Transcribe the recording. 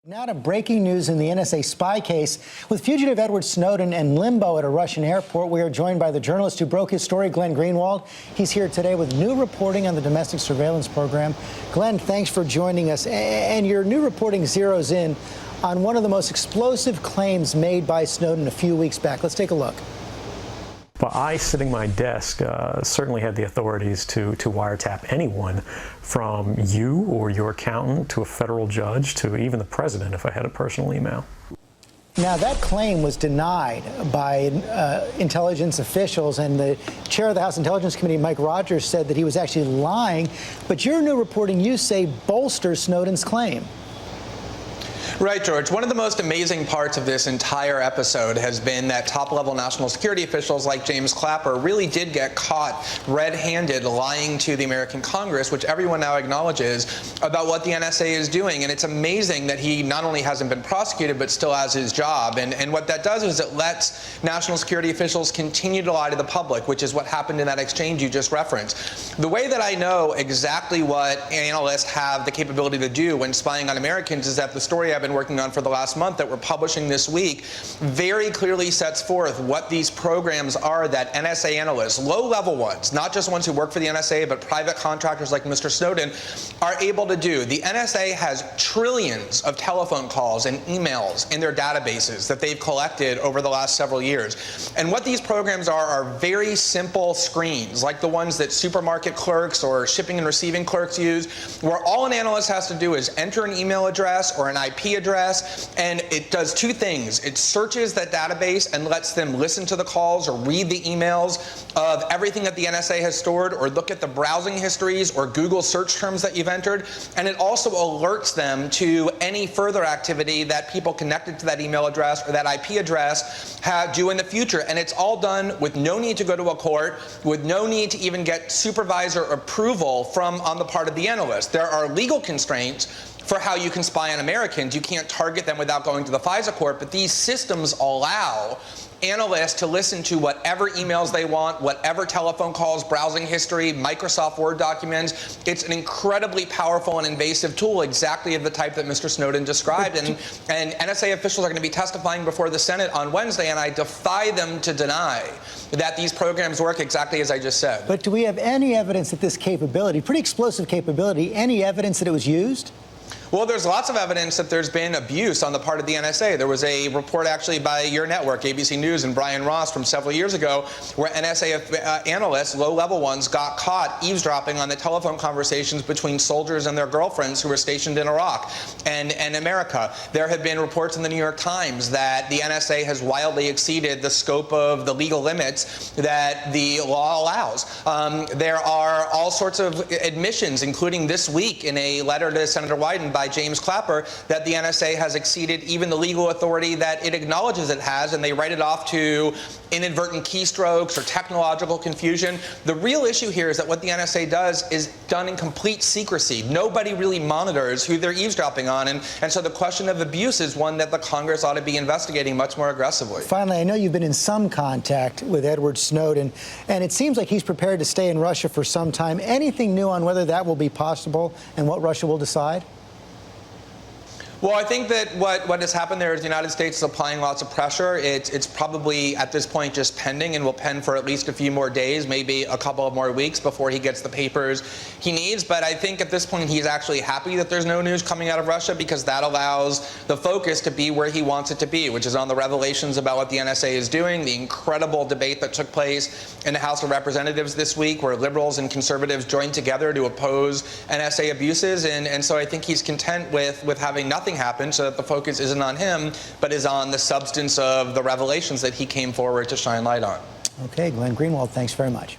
Now to breaking news in the NSA spy case. With fugitive Edward Snowden in limbo at a Russian airport, we are joined by the journalist who broke his story, Glenn Greenwald. He's here today with new reporting on the domestic surveillance program. Glenn, thanks for joining us. And your new reporting zeroes in on one of the most explosive claims made by Snowden a few weeks back. Let's take a look. Well, I, sitting at my desk, certainly had the authorities to wiretap anyone from you or your accountant to a federal judge to even the president if I had a personal email. Now, that claim was denied by intelligence officials, and the chair of the House Intelligence Committee, Mike Rogers, said that he was actually lying. But your new reporting, you say, bolsters Snowden's claim. Right, George. One of the most amazing parts of this entire episode has been that top-level national security officials like James Clapper really did get caught red-handed lying to the American Congress, which everyone now acknowledges, about what the NSA is doing. And it's amazing that he not only hasn't been prosecuted, but still has his job. And what that does is it lets national security officials continue to lie to the public, which is what happened in that exchange you just referenced. The way that I know exactly what analysts have the capability to do when spying on Americans is that the story I've been working on for the last month that we're publishing this week very clearly sets forth what these programs are that NSA analysts, low-level ones, not just ones who work for the NSA, but private contractors like Mr. Snowden, are able to do. The NSA has trillions of telephone calls and emails in their databases that they've collected over the last several years. And what these programs are very simple screens, like the ones that supermarket clerks or shipping and receiving clerks use, where all an analyst has to do is enter an email address or an IP address, and it does two things. It searches that database and lets them listen to the calls or read the emails of everything that the NSA has stored, or look at the browsing histories or Google search terms that you've entered, and it also alerts them to any further activity that people connected to that email address or that IP address do in the future. And it's all done with no need to go to a court, with no need to even get supervisor approval on the part of the analyst. There are legal constraints for how you can spy on Americans. You can't target them without going to the FISA court, but these systems allow analysts to listen to whatever emails they want, whatever telephone calls, browsing history, Microsoft Word documents. It's an incredibly powerful and invasive tool, exactly of the type that Mr. Snowden described. And NSA officials are going to be testifying before the Senate on Wednesday, and I defy them to deny that these programs work exactly as I just said. But do we have any evidence that this capability, pretty explosive capability, any evidence that it was used? Well, there's lots of evidence that there's been abuse on the part of the NSA. There was a report actually by your network, ABC News, and Brian Ross from several years ago, where NSA analysts, low-level ones, got caught eavesdropping on the telephone conversations between soldiers and their girlfriends who were stationed in Iraq and America. There have been reports in the New York Times that the NSA has wildly exceeded the scope of the legal limits that the law allows. There are all sorts of admissions, including this week in a letter to Senator Wyden by James Clapper, that the NSA has exceeded even the legal authority that it acknowledges it has, and they write it off to inadvertent keystrokes or technological confusion. The real issue here is that what the NSA does is done in complete secrecy. Nobody really monitors who they're eavesdropping on, and so the question of abuse is one that the Congress ought to be investigating much more aggressively. Finally, I know you've been in some contact with Edward Snowden, and it seems like he's prepared to stay in Russia for some time. Anything new on whether that will be possible and what Russia will decide? Well, I think that what has happened there is the United States is applying lots of pressure. It's probably at this point just pending and will pen for at least a few more days, maybe a couple of more weeks before he gets the papers he needs. But I think at this point he's actually happy that there's no news coming out of Russia, because that allows the focus to be where he wants it to be, which is on the revelations about what the NSA is doing, the incredible debate that took place in the House of Representatives this week, where liberals and conservatives joined together to oppose NSA abuses. And so I think he's content with having nothing happen, so that the focus isn't on him, but is on the substance of the revelations that he came forward to shine light on. Okay, Glenn Greenwald, thanks very much.